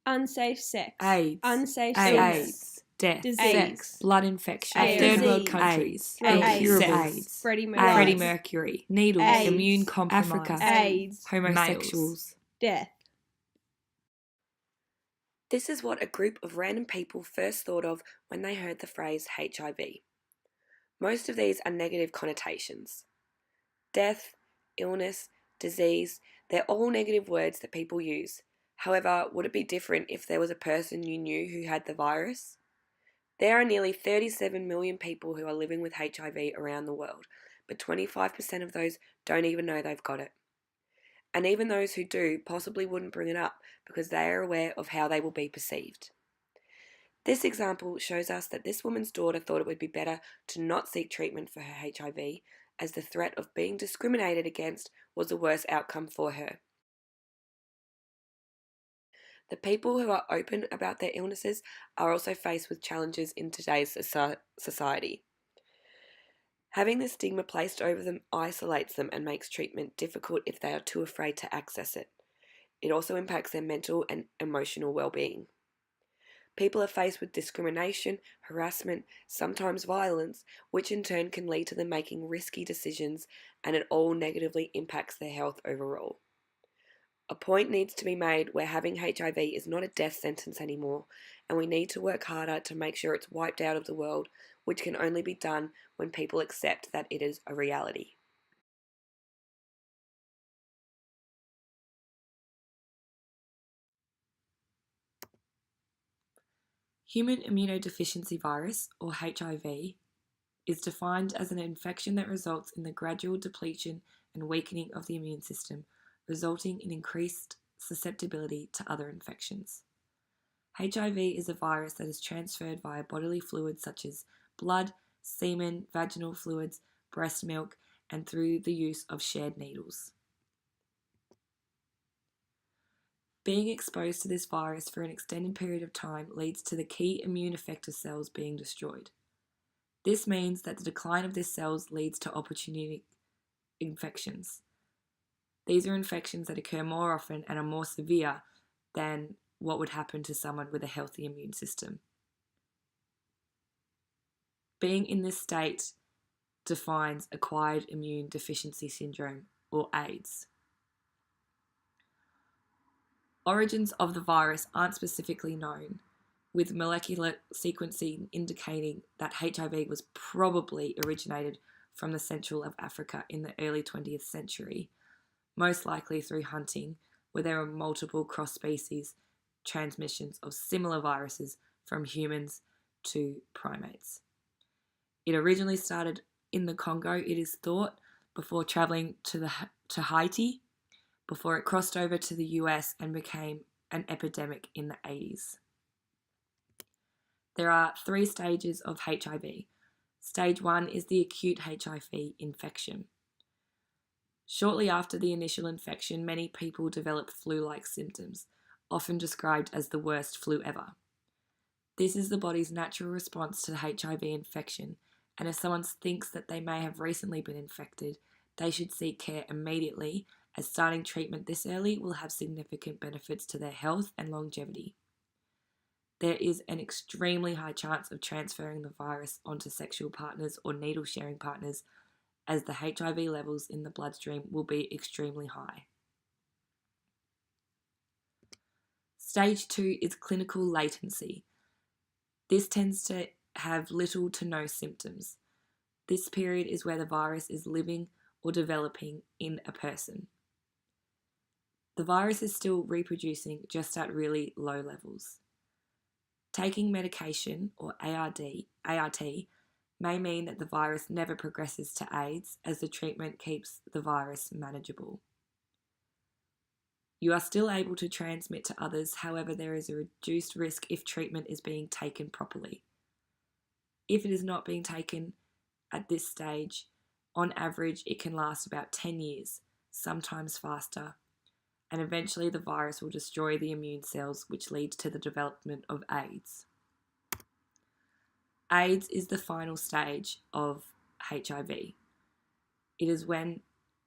unsafe sex, AIDS, unsafe AIDS, death, disease, sex, blood infection, AIDS, third world disease, countries, AIDS, incurables, Freddie Freddie Mercury, Mercury, needles, AIDS, immune compromise, Africa, AIDS, homosexuals, death. This is what a group of random people first thought of when they heard the phrase HIV. Most of these are negative connotations. Death, illness, disease, they're all negative words that people use. However, would it be different if there was a person you knew who had the virus? There are nearly 37 million people who are living with HIV around the world, but 25% of those don't even know they've got it. And even those who do possibly wouldn't bring it up because they are aware of how they will be perceived. This example shows us that this woman's daughter thought it would be better to not seek treatment for her HIV, as the threat of being discriminated against was a worse outcome for her. The people who are open about their illnesses are also faced with challenges in today's society. Having the stigma placed over them isolates them and makes treatment difficult if they are too afraid to access it. It also impacts their mental and emotional well-being. People are faced with discrimination, harassment, sometimes violence, which in turn can lead to them making risky decisions, and it all negatively impacts their health overall. A point needs to be made where having HIV is not a death sentence anymore, and we need to work harder to make sure it's wiped out of the world, which can only be done when people accept that it is a reality. Human immunodeficiency virus, or HIV, is defined as an infection that results in the gradual depletion and weakening of the immune system, resulting in increased susceptibility to other infections. HIV is a virus that is transferred via bodily fluids such as blood, semen, vaginal fluids, breast milk, and through the use of shared needles. Being exposed to this virus for an extended period of time leads to the key immune effector cells being destroyed. This means that the decline of these cells leads to opportunistic infections. These are infections that occur more often and are more severe than what would happen to someone with a healthy immune system. Being in this state defines acquired immune deficiency syndrome, or AIDS. Origins of the virus aren't specifically known, with molecular sequencing indicating that HIV was probably originated from the Central of Africa in the early 20th century, most likely through hunting, where there were multiple cross-species transmissions of similar viruses from humans to primates. It originally started in the Congo, it is thought, before travelling to Haiti, before it crossed over to the US and became an epidemic in the 80s. There are 3 stages of HIV. Stage 1 is the acute HIV infection. Shortly after the initial infection, many people develop flu-like symptoms, often described as the worst flu ever. This is the body's natural response to the HIV infection, and if someone thinks that they may have recently been infected, they should seek care immediately, as starting treatment this early will have significant benefits to their health and longevity. There is an extremely high chance of transferring the virus onto sexual partners or needle-sharing partners, as the HIV levels in the bloodstream will be extremely high. Stage 2 is clinical latency. This tends to have little to no symptoms. This period is where the virus is living or developing in a person. The virus is still reproducing, just at really low levels. Taking medication, or ART, may mean that the virus never progresses to AIDS, as the treatment keeps the virus manageable. You are still able to transmit to others, however there is a reduced risk if treatment is being taken properly. If it is not being taken at this stage, on average it can last about 10 years, sometimes faster, and eventually the virus will destroy the immune cells, which leads to the development of AIDS. AIDS is the final stage of HIV. It is when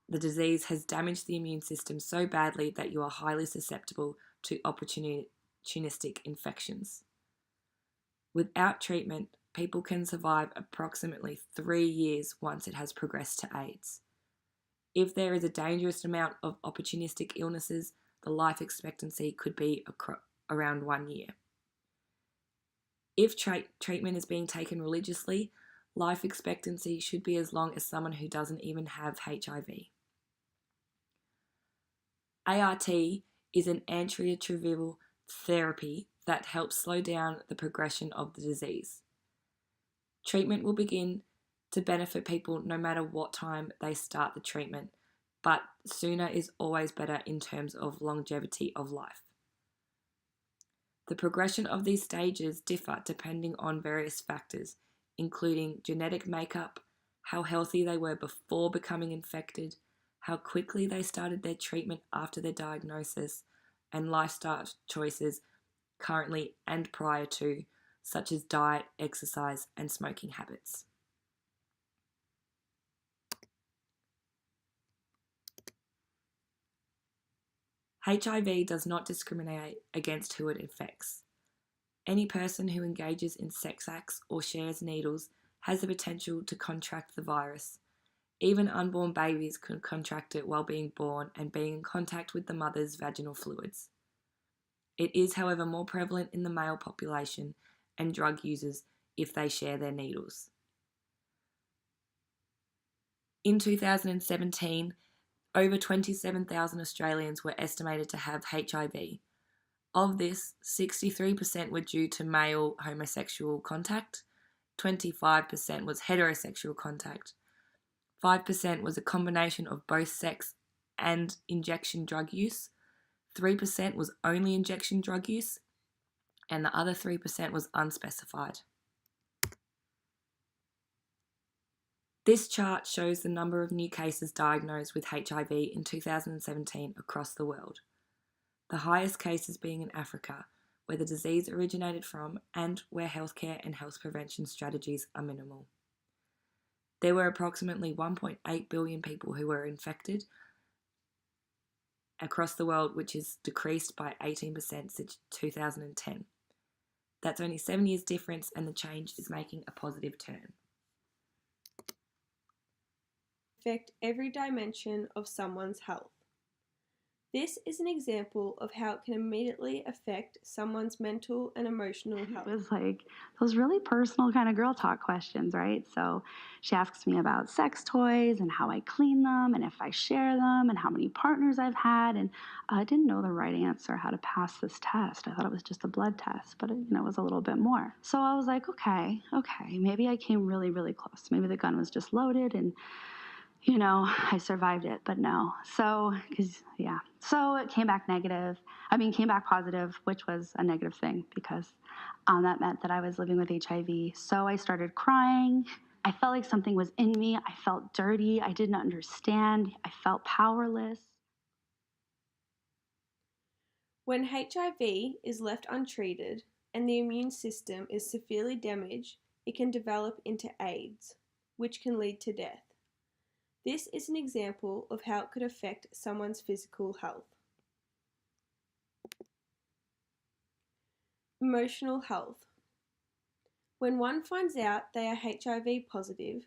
the disease has damaged the immune system so badly that you are highly susceptible to opportunistic opportunistic infections. Without treatment, people can survive approximately 3 years once it has progressed to AIDS. If there is a dangerous amount of opportunistic illnesses, the life expectancy could be around 1 year. If treatment is being taken religiously, life expectancy should be as long as someone who doesn't even have HIV. ART is an antiretroviral therapy that helps slow down the progression of the disease. Treatment will begin to benefit people no matter what time they start the treatment, but sooner is always better in terms of longevity of life. The progression of these stages differ depending on various factors, including genetic makeup, how healthy they were before becoming infected, how quickly they started their treatment after their diagnosis, and lifestyle choices currently and prior to, such as diet, exercise, and smoking habits. HIV does not discriminate against who it infects. Any person who engages in sex acts or shares needles has the potential to contract the virus. Even unborn babies can contract it while being born and being in contact with the mother's vaginal fluids. It is, however, more prevalent in the male population and drug users if they share their needles. In 2017, over 27,000 Australians were estimated to have HIV. Of this, 63% were due to male homosexual contact, 25% was heterosexual contact, 5% was a combination of both sex and injection drug use, 3% was only injection drug use, and the other 3% was unspecified. This chart shows the number of new cases diagnosed with HIV in 2017 across the world. The highest cases being in Africa, where the disease originated from and where healthcare and health prevention strategies are minimal. There were approximately 1.8 billion people who were infected across the world, which is decreased by 18% since 2010. That's only 7 years difference, and the change is making a positive turn. Affect every dimension of someone's health. This is an example of how it can immediately affect someone's mental and emotional health. It was like those really personal kind of girl talk questions, right? So she asks me about sex toys and how I clean them and if I share them and how many partners I've had. And I didn't know the right answer, how to pass this test. I thought it was just a blood test, but it was a little bit more. So I was like, okay, maybe I came really, really close. Maybe the gun was just loaded and I survived it, but no. So it came back positive, which was a negative thing because that meant that I was living with HIV. So I started crying. I felt like something was in me. I felt dirty. I didn't understand. I felt powerless. When HIV is left untreated and the immune system is severely damaged, it can develop into AIDS, which can lead to death. This is an example of how it could affect someone's physical health. Emotional health. When one finds out they are HIV positive,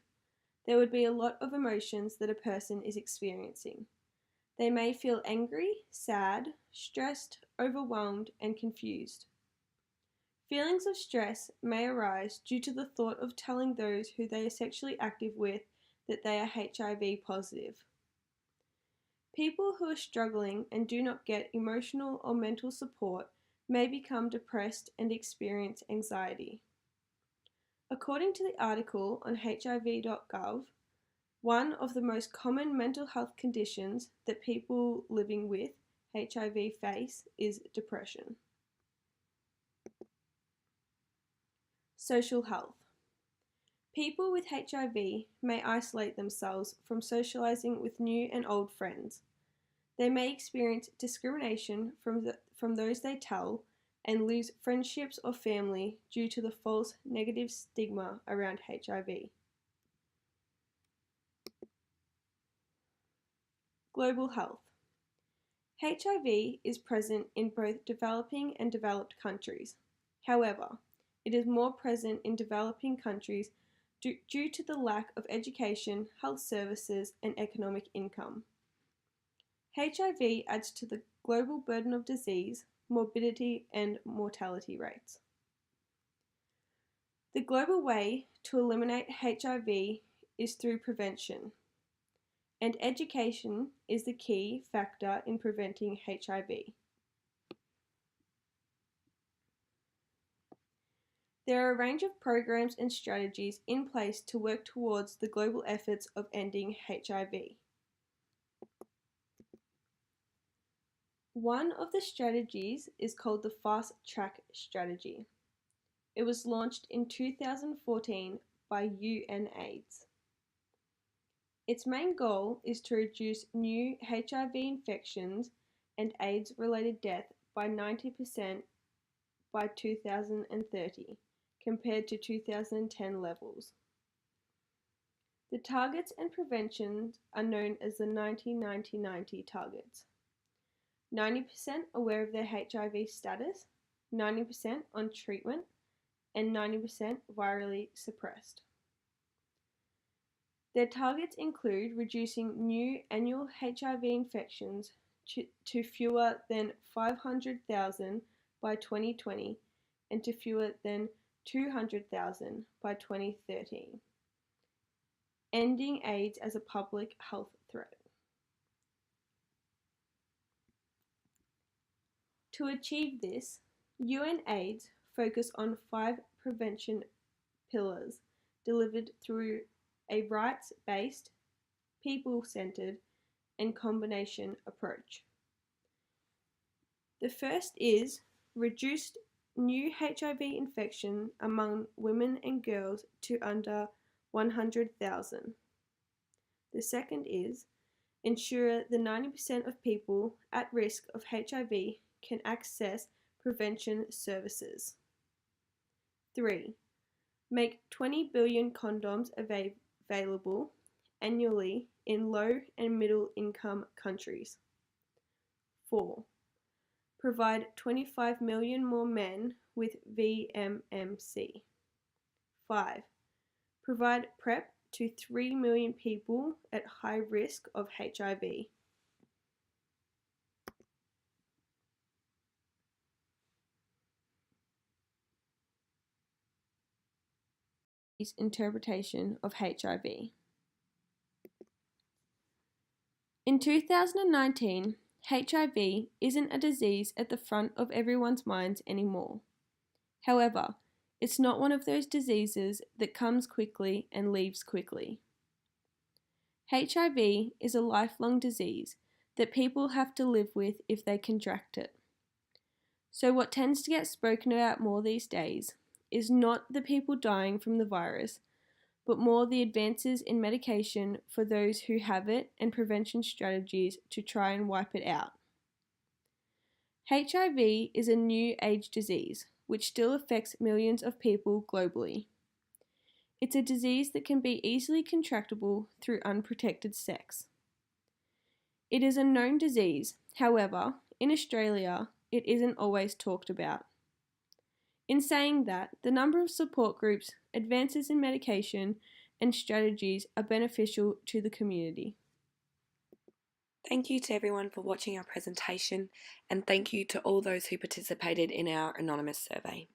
there would be a lot of emotions that a person is experiencing. They may feel angry, sad, stressed, overwhelmed, and confused. Feelings of stress may arise due to the thought of telling those who they are sexually active with that they are HIV positive. People who are struggling and do not get emotional or mental support may become depressed and experience anxiety. According to the article on hiv.gov, one of the most common mental health conditions that people living with HIV face is depression. Social health. People with HIV may isolate themselves from socializing with new and old friends. They may experience discrimination from those they tell and lose friendships or family due to the false negative stigma around HIV. Global health. HIV is present in both developing and developed countries. However, it is more present in developing countries due to the lack of education, health services, and economic income. HIV adds to the global burden of disease, morbidity, and mortality rates. The global way to eliminate HIV is through prevention, and education is the key factor in preventing HIV. There are a range of programs and strategies in place to work towards the global efforts of ending HIV. One of the strategies is called the Fast Track Strategy. It was launched in 2014 by UNAIDS. Its main goal is to reduce new HIV infections and AIDS-related death by 90% by 2030, compared to 2010 levels. The targets and preventions are known as the 90-90-90 targets. 90% aware of their HIV status, 90% on treatment, and 90% virally suppressed. Their targets include reducing new annual HIV infections to fewer than 500,000 by 2020 and to fewer than 200,000 by 2030. Ending AIDS as a public health threat. To achieve this, UNAIDS focus on 5 prevention pillars delivered through a rights-based, people-centered, and combination approach. The first is reduced new HIV infection among women and girls to under 100,000. The second is ensure the 90% of people at risk of HIV can access prevention services. 3. Make 20 billion condoms available annually in low and middle income countries. 4. Provide 25 million more men with VMMC. 5. Provide PrEP to 3 million people at high risk of HIV. Interpretation of HIV. In 2019, HIV isn't a disease at the front of everyone's minds anymore. However, it's not one of those diseases that comes quickly and leaves quickly. HIV is a lifelong disease that people have to live with if they contract it. So what tends to get spoken about more these days is not the people dying from the virus, but more the advances in medication for those who have it and prevention strategies to try and wipe it out. HIV is a new age disease, which still affects millions of people globally. It's a disease that can be easily contractable through unprotected sex. It is a known disease, however, in Australia, it isn't always talked about. In saying that, the number of support groups, advances in medication, and strategies are beneficial to the community. Thank you to everyone for watching our presentation, and thank you to all those who participated in our anonymous survey.